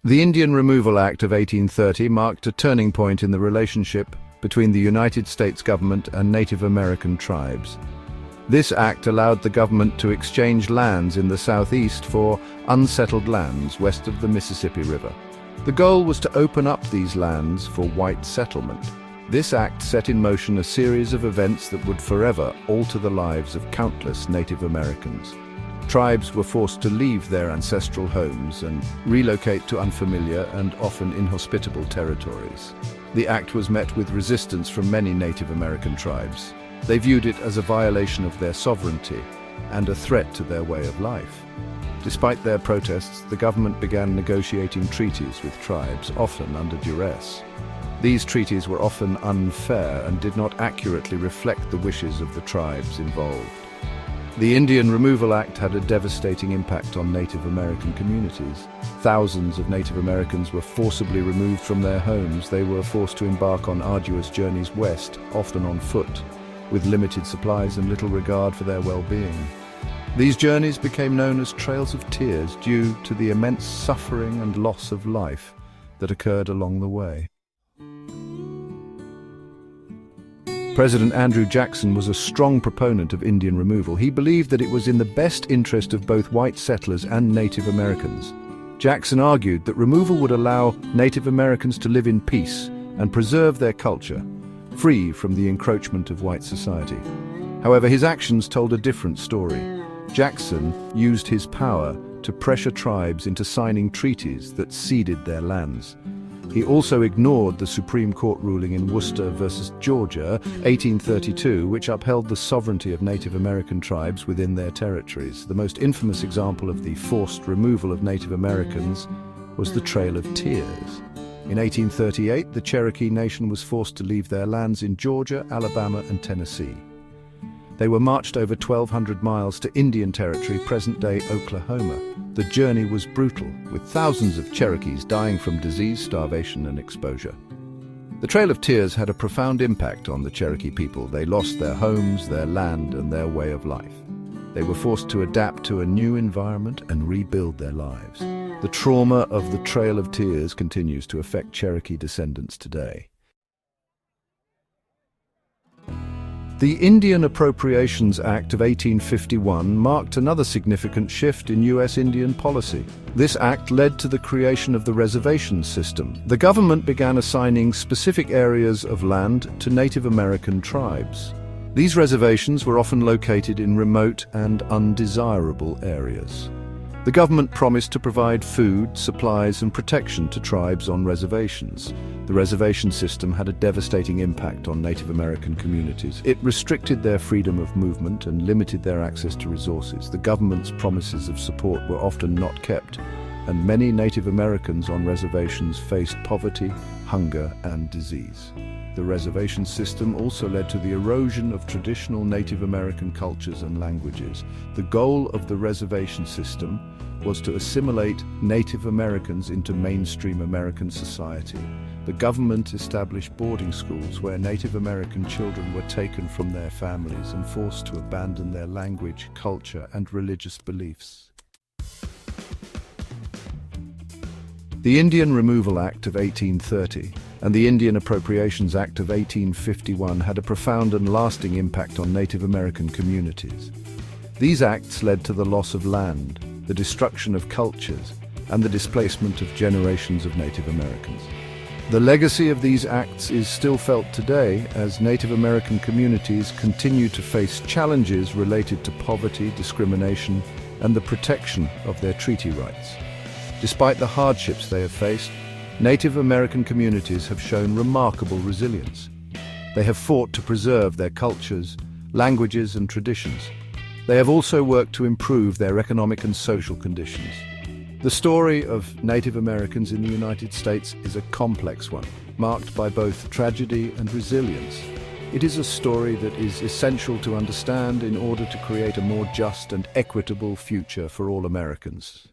The Indian Removal Act of 1830 marked a turning point in the relationship between the United States government and Native American tribes. This act allowed the government to exchange lands in the southeast for unsettled lands west of the Mississippi River. The goal was to open up these lands for white settlement. This act set in motion a series of events that would forever alter the lives of countless Native Americans. Tribes were forced to leave their ancestral homes and relocate to unfamiliar and often inhospitable territories. The act was met with resistance from many Native American tribes. They viewed it as a violation of their sovereignty and a threat to their way of life. Despite their protests, the government began negotiating treaties with tribes, often under duress. These treaties were often unfair and did not accurately reflect the wishes of the tribes involved. The Indian Removal Act had a devastating impact on Native American communities. Thousands of Native Americans were forcibly removed from their homes. They were forced to embark on arduous journeys west, often on foot, with limited supplies and little regard for their well-being. These journeys became known as trails of tears due to the immense suffering and loss of life that occurred along the way. President Andrew Jackson was a strong proponent of Indian removal. He believed that it was in the best interest of both white settlers and Native Americans. Jackson argued that removal would allow Native Americans to live in peace and preserve their culture, free from the encroachment of white society. However, his actions told a different story. Jackson used his power to pressure tribes into signing treaties that ceded their lands. He also ignored the Supreme Court ruling in Worcester versus Georgia, 1832, which upheld the sovereignty of Native American tribes within their territories. The most infamous example of the forced removal of Native Americans was the Trail of Tears. In 1838, the Cherokee Nation was forced to leave their lands in Georgia, Alabama, and Tennessee. They were marched over 1,200 miles to Indian Territory, present-day Oklahoma. The journey was brutal, with thousands of Cherokees dying from disease, starvation, and exposure. The Trail of Tears had a profound impact on the Cherokee people. They lost their homes, their land, and their way of life. They were forced to adapt to a new environment and rebuild their lives. The trauma of the Trail of Tears continues to affect Cherokee descendants today. The Indian Appropriations Act of 1851 marked another significant shift in U.S. Indian policy. This act led to the creation of the reservation system. The government began assigning specific areas of land to Native American tribes. These reservations were often located in remote and undesirable areas. The government promised to provide food, supplies, and protection to tribes on reservations. The reservation system had a devastating impact on Native American communities. It restricted their freedom of movement and limited their access to resources. The government's promises of support were often not kept, and many Native Americans on reservations faced poverty, hunger, and disease. The reservation system also led to the erosion of traditional Native American cultures and languages. The goal of the reservation system was to assimilate Native Americans into mainstream American society. The government established boarding schools where Native American children were taken from their families and forced to abandon their language, culture, and religious beliefs. The Indian Removal Act of 1830 and the Indian Appropriations Act of 1851 had a profound and lasting impact on Native American communities. These acts led to the loss of land, the destruction of cultures, and the displacement of generations of Native Americans. The legacy of these acts is still felt today as Native American communities continue to face challenges related to poverty, discrimination, and the protection of their treaty rights. Despite the hardships they have faced, Native American communities have shown remarkable resilience. They have fought to preserve their cultures, languages, and traditions. They have also worked to improve their economic and social conditions. The story of Native Americans in the United States is a complex one, marked by both tragedy and resilience. It is a story that is essential to understand in order to create a more just and equitable future for all Americans.